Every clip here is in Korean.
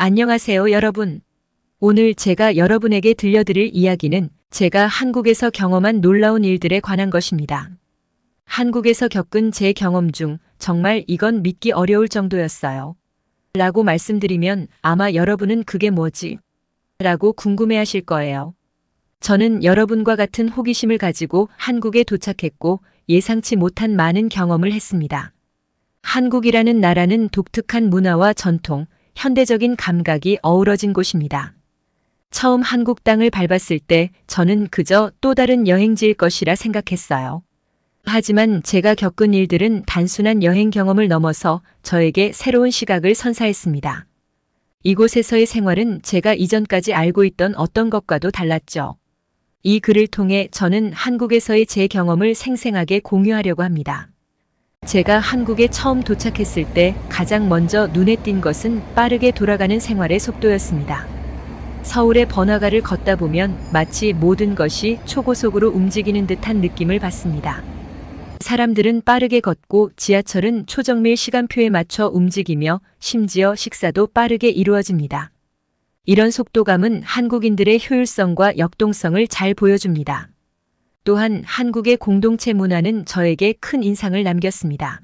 안녕하세요, 여러분. 오늘 제가 여러분에게 들려드릴 이야기는 제가 한국에서 경험한 놀라운 일들에 관한 것입니다. 한국에서 겪은 제 경험 중 정말 이건 믿기 어려울 정도였어요. 라고 말씀드리면 아마 여러분은 그게 뭐지? 라고 궁금해하실 거예요. 저는 여러분과 같은 호기심을 가지고 한국에 도착했고 예상치 못한 많은 경험을 했습니다. 한국이라는 나라는 독특한 문화와 전통, 현대적인 감각이 어우러진 곳입니다. 처음 한국 땅을 밟았을 때 저는 그저 또 다른 여행지일 것이라 생각했어요. 하지만 제가 겪은 일들은 단순한 여행 경험을 넘어서 저에게 새로운 시각을 선사했습니다. 이곳에서의 생활은 제가 이전까지 알고 있던 어떤 것과도 달랐죠. 이 글을 통해 저는 한국에서의 제 경험을 생생하게 공유하려고 합니다. 제가 한국에 처음 도착했을 때 가장 먼저 눈에 띈 것은 빠르게 돌아가는 생활의 속도였습니다. 서울의 번화가를 걷다 보면 마치 모든 것이 초고속으로 움직이는 듯한 느낌을 받습니다. 사람들은 빠르게 걷고 지하철은 초정밀 시간표에 맞춰 움직이며 심지어 식사도 빠르게 이루어집니다. 이런 속도감은 한국인들의 효율성과 역동성을 잘 보여줍니다. 또한 한국의 공동체 문화는 저에게 큰 인상을 남겼습니다.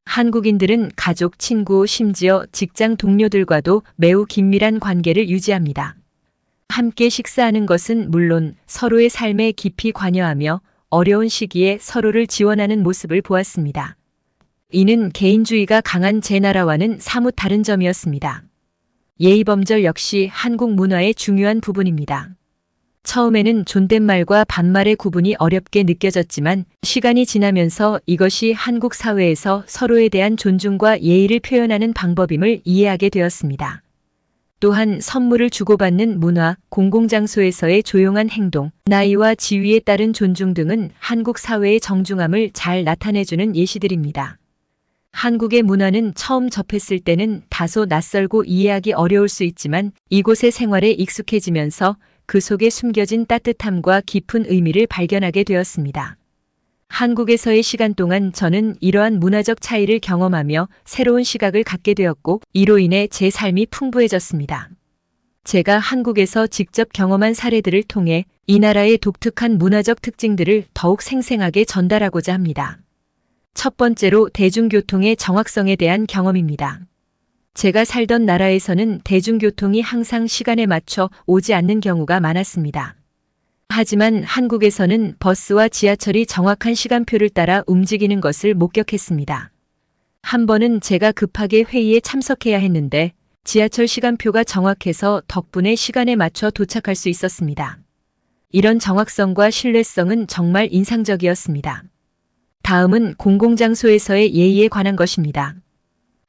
한국인들은 가족, 친구, 심지어 직장 동료들과도 매우 긴밀한 관계를 유지합니다. 함께 식사하는 것은 물론 서로의 삶에 깊이 관여하며 어려운 시기에 서로를 지원하는 모습을 보았습니다. 이는 개인주의가 강한 제 나라와는 사뭇 다른 점이었습니다. 예의범절 역시 한국 문화의 중요한 부분입니다. 처음에는 존댓말과 반말의 구분이 어렵게 느껴졌지만 시간이 지나면서 이것이 한국 사회에서 서로에 대한 존중과 예의를 표현하는 방법임을 이해하게 되었습니다. 또한 선물을 주고받는 문화, 공공장소에서의 조용한 행동, 나이와 지위에 따른 존중 등은 한국 사회의 정중함을 잘 나타내주는 예시들입니다. 한국의 문화는 처음 접했을 때는 다소 낯설고 이해하기 어려울 수 있지만 이곳의 생활에 익숙해지면서 그 속에 숨겨진 따뜻함과 깊은 의미를 발견하게 되었습니다. 한국에서의 시간 동안 저는 이러한 문화적 차이를 경험하며 새로운 시각을 갖게 되었고 이로 인해 제 삶이 풍부해졌습니다. 제가 한국에서 직접 경험한 사례들을 통해 이 나라의 독특한 문화적 특징들을 더욱 생생하게 전달하고자 합니다. 첫 번째로 대중교통의 정확성에 대한 경험입니다. 제가 살던 나라에서는 대중교통이 항상 시간에 맞춰 오지 않는 경우가 많았습니다. 하지만 한국에서는 버스와 지하철이 정확한 시간표를 따라 움직이는 것을 목격했습니다. 한 번은 제가 급하게 회의에 참석해야 했는데 지하철 시간표가 정확해서 덕분에 시간에 맞춰 도착할 수 있었습니다. 이런 정확성과 신뢰성은 정말 인상적이었습니다. 다음은 공공장소에서의 예의에 관한 것입니다.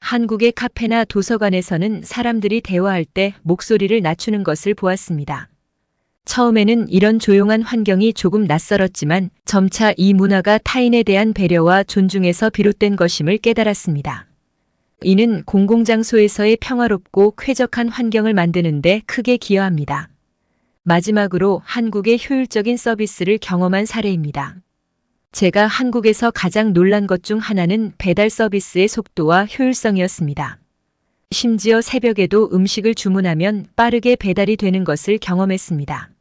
한국의 카페나 도서관에서는 사람들이 대화할 때 목소리를 낮추는 것을 보았습니다. 처음에는 이런 조용한 환경이 조금 낯설었지만 점차 이 문화가 타인에 대한 배려와 존중에서 비롯된 것임을 깨달았습니다. 이는 공공장소에서의 평화롭고 쾌적한 환경을 만드는 데 크게 기여합니다. 마지막으로 한국의 효율적인 서비스를 경험한 사례입니다. 제가 한국에서 가장 놀란 것 중 하나는 배달 서비스의 속도와 효율성이었습니다. 심지어 새벽에도 음식을 주문하면 빠르게 배달이 되는 것을 경험했습니다.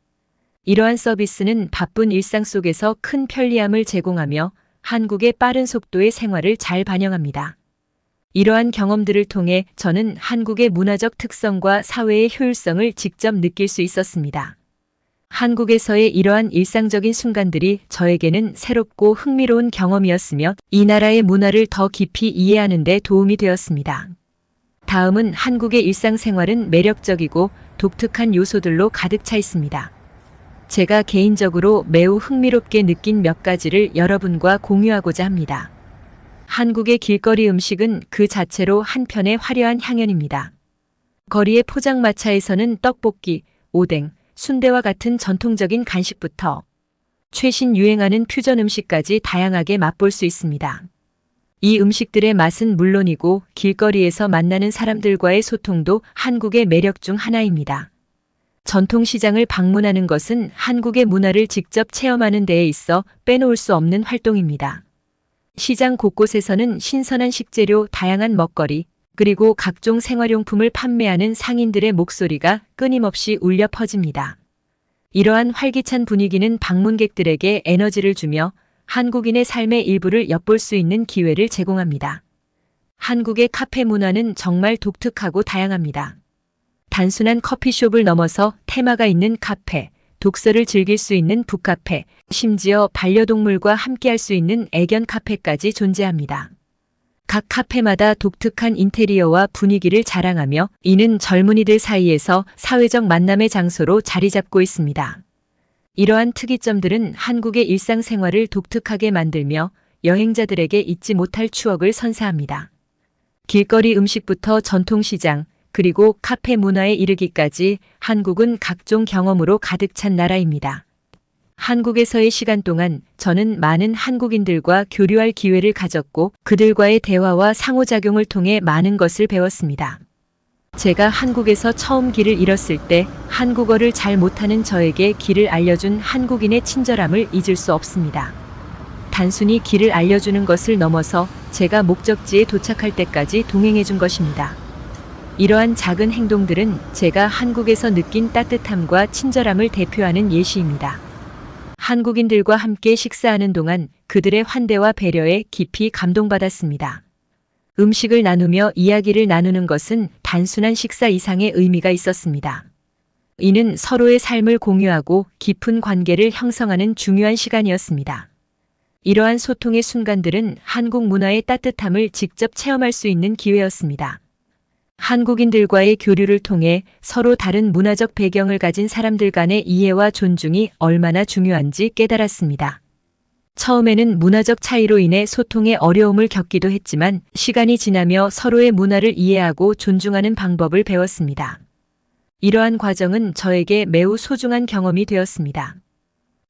이러한 서비스는 바쁜 일상 속에서 큰 편리함을 제공하며 한국의 빠른 속도의 생활을 잘 반영합니다. 이러한 경험들을 통해 저는 한국의 문화적 특성과 사회의 효율성을 직접 느낄 수 있었습니다. 한국에서의 이러한 일상적인 순간들이 저에게는 새롭고 흥미로운 경험이었으며 이 나라의 문화를 더 깊이 이해하는 데 도움이 되었습니다. 다음은 한국의 일상생활은 매력적이고 독특한 요소들로 가득 차 있습니다. 제가 개인적으로 매우 흥미롭게 느낀 몇 가지를 여러분과 공유하고자 합니다. 한국의 길거리 음식은 그 자체로 한편의 화려한 향연입니다. 거리의 포장마차에서는 떡볶이, 오뎅, 순대와 같은 전통적인 간식부터 최신 유행하는 퓨전 음식까지 다양하게 맛볼 수 있습니다. 이 음식들의 맛은 물론이고 길거리에서 만나는 사람들과의 소통도 한국의 매력 중 하나입니다. 전통시장을 방문하는 것은 한국의 문화를 직접 체험하는 데에 있어 빼놓을 수 없는 활동입니다. 시장 곳곳에서는 신선한 식재료, 다양한 먹거리, 그리고 각종 생활용품을 판매하는 상인들의 목소리가 끊임없이 울려 퍼집니다. 이러한 활기찬 분위기는 방문객들에게 에너지를 주며 한국인의 삶의 일부를 엿볼 수 있는 기회를 제공합니다. 한국의 카페 문화는 정말 독특하고 다양합니다. 단순한 커피숍을 넘어서 테마가 있는 카페, 독서를 즐길 수 있는 북카페, 심지어 반려동물과 함께할 수 있는 애견 카페까지 존재합니다. 각 카페마다 독특한 인테리어와 분위기를 자랑하며 이는 젊은이들 사이에서 사회적 만남의 장소로 자리 잡고 있습니다. 이러한 특이점들은 한국의 일상생활을 독특하게 만들며 여행자들에게 잊지 못할 추억을 선사합니다. 길거리 음식부터 전통시장, 그리고 카페 문화에 이르기까지 한국은 각종 경험으로 가득 찬 나라입니다. 한국에서의 시간 동안 저는 많은 한국인들과 교류할 기회를 가졌고 그들과의 대화와 상호작용을 통해 많은 것을 배웠습니다. 제가 한국에서 처음 길을 잃었을 때 한국어를 잘 못하는 저에게 길을 알려준 한국인의 친절함을 잊을 수 없습니다. 단순히 길을 알려주는 것을 넘어서 제가 목적지에 도착할 때까지 동행해준 것입니다. 이러한 작은 행동들은 제가 한국에서 느낀 따뜻함과 친절함을 대표하는 예시입니다. 한국인들과 함께 식사하는 동안 그들의 환대와 배려에 깊이 감동받았습니다. 음식을 나누며 이야기를 나누는 것은 단순한 식사 이상의 의미가 있었습니다. 이는 서로의 삶을 공유하고 깊은 관계를 형성하는 중요한 시간이었습니다. 이러한 소통의 순간들은 한국 문화의 따뜻함을 직접 체험할 수 있는 기회였습니다. 한국인들과의 교류를 통해 서로 다른 문화적 배경을 가진 사람들 간의 이해와 존중이 얼마나 중요한지 깨달았습니다. 처음에는 문화적 차이로 인해 소통에 어려움을 겪기도 했지만 시간이 지나며 서로의 문화를 이해하고 존중하는 방법을 배웠습니다. 이러한 과정은 저에게 매우 소중한 경험이 되었습니다.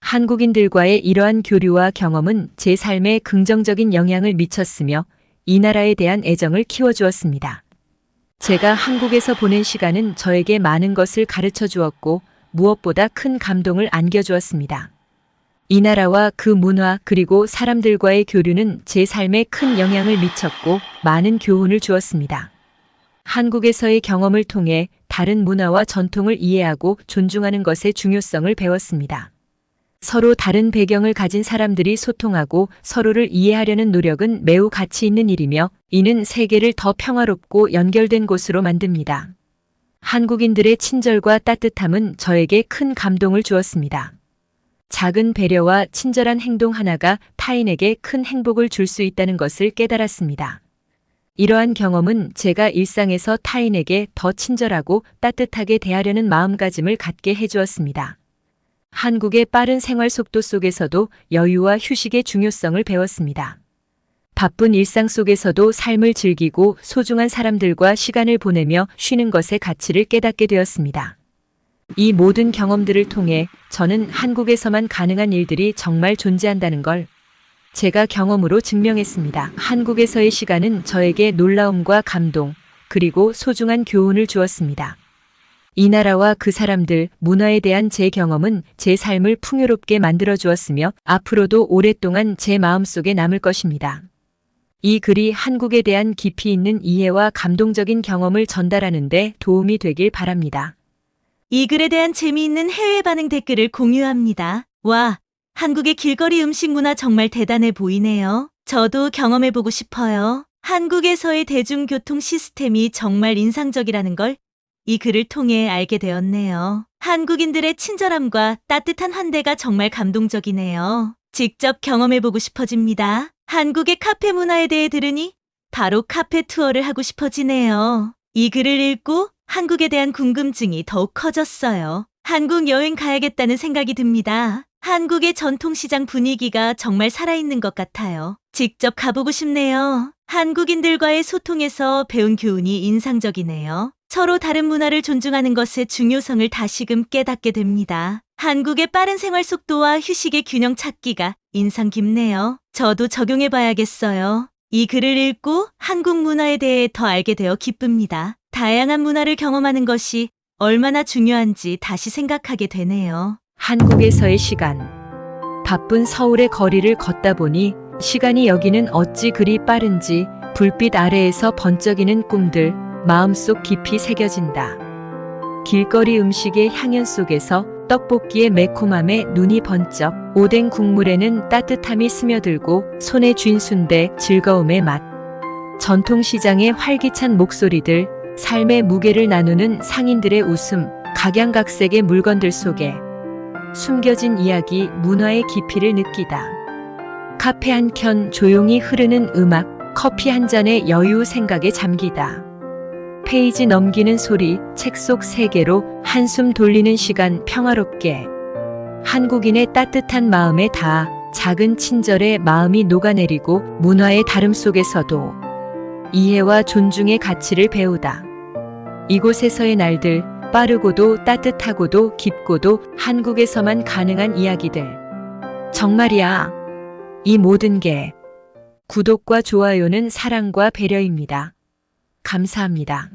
한국인들과의 이러한 교류와 경험은 제 삶에 긍정적인 영향을 미쳤으며 이 나라에 대한 애정을 키워주었습니다. 제가 한국에서 보낸 시간은 저에게 많은 것을 가르쳐 주었고 무엇보다 큰 감동을 안겨주었습니다. 이 나라와 그 문화 그리고 사람들과의 교류는 제 삶에 큰 영향을 미쳤고 많은 교훈을 주었습니다. 한국에서의 경험을 통해 다른 문화와 전통을 이해하고 존중하는 것의 중요성을 배웠습니다. 서로 다른 배경을 가진 사람들이 소통하고 서로를 이해하려는 노력은 매우 가치 있는 일이며 이는 세계를 더 평화롭고 연결된 곳으로 만듭니다. 한국인들의 친절과 따뜻함은 저에게 큰 감동을 주었습니다. 작은 배려와 친절한 행동 하나가 타인에게 큰 행복을 줄 수 있다는 것을 깨달았습니다. 이러한 경험은 제가 일상에서 타인에게 더 친절하고 따뜻하게 대하려는 마음가짐을 갖게 해주었습니다. 한국의 빠른 생활 속도 속에서도 여유와 휴식의 중요성을 배웠습니다. 바쁜 일상 속에서도 삶을 즐기고 소중한 사람들과 시간을 보내며 쉬는 것의 가치를 깨닫게 되었습니다. 이 모든 경험들을 통해 저는 한국에서만 가능한 일들이 정말 존재한다는 걸 제가 경험으로 증명했습니다. 한국에서의 시간은 저에게 놀라움과 감동, 그리고 소중한 교훈을 주었습니다. 이 나라와 그 사람들, 문화에 대한 제 경험은 제 삶을 풍요롭게 만들어 주었으며 앞으로도 오랫동안 제 마음속에 남을 것입니다. 이 글이 한국에 대한 깊이 있는 이해와 감동적인 경험을 전달하는 데 도움이 되길 바랍니다. 이 글에 대한 재미있는 해외 반응 댓글을 공유합니다. 와, 한국의 길거리 음식 문화 정말 대단해 보이네요. 저도 경험해보고 싶어요. 한국에서의 대중교통 시스템이 정말 인상적이라는 걸 이 글을 통해 알게 되었네요. 한국인들의 친절함과 따뜻한 환대가 정말 감동적이네요. 직접 경험해보고 싶어집니다. 한국의 카페 문화에 대해 들으니 바로 카페 투어를 하고 싶어지네요. 이 글을 읽고 한국에 대한 궁금증이 더욱 커졌어요. 한국 여행 가야겠다는 생각이 듭니다. 한국의 전통시장 분위기가 정말 살아있는 것 같아요. 직접 가보고 싶네요. 한국인들과의 소통에서 배운 교훈이 인상적이네요. 서로 다른 문화를 존중하는 것의 중요성을 다시금 깨닫게 됩니다. 한국의 빠른 생활 속도와 휴식의 균형 찾기가 인상 깊네요. 저도 적용해봐야겠어요. 이 글을 읽고 한국 문화에 대해 더 알게 되어 기쁩니다. 다양한 문화를 경험하는 것이 얼마나 중요한지 다시 생각하게 되네요. 한국에서의 시간. 바쁜 서울의 거리를 걷다 보니 시간이 여기는 어찌 그리 빠른지 불빛 아래에서 번쩍이는 꿈들 마음속 깊이 새겨진다. 길거리 음식의 향연 속에서 떡볶이의 매콤함에 눈이 번쩍, 오뎅 국물에는 따뜻함이 스며들고 손에 쥔 순대 즐거움의 맛. 전통시장의 활기찬 목소리들, 삶의 무게를 나누는 상인들의 웃음, 각양각색의 물건들 속에 숨겨진 이야기, 문화의 깊이를 느끼다. 카페 한 켠 조용히 흐르는 음악, 커피 한 잔의 여유 생각에 잠기다. 페이지 넘기는 소리, 책 속 세계로 한숨 돌리는 시간 평화롭게. 한국인의 따뜻한 마음에 닿아 작은 친절에 마음이 녹아내리고 문화의 다름 속에서도 이해와 존중의 가치를 배우다. 이곳에서의 날들, 빠르고도 따뜻하고도 깊고도 한국에서만 가능한 이야기들. 정말이야. 이 모든 게 구독과 좋아요는 사랑과 배려입니다. 감사합니다.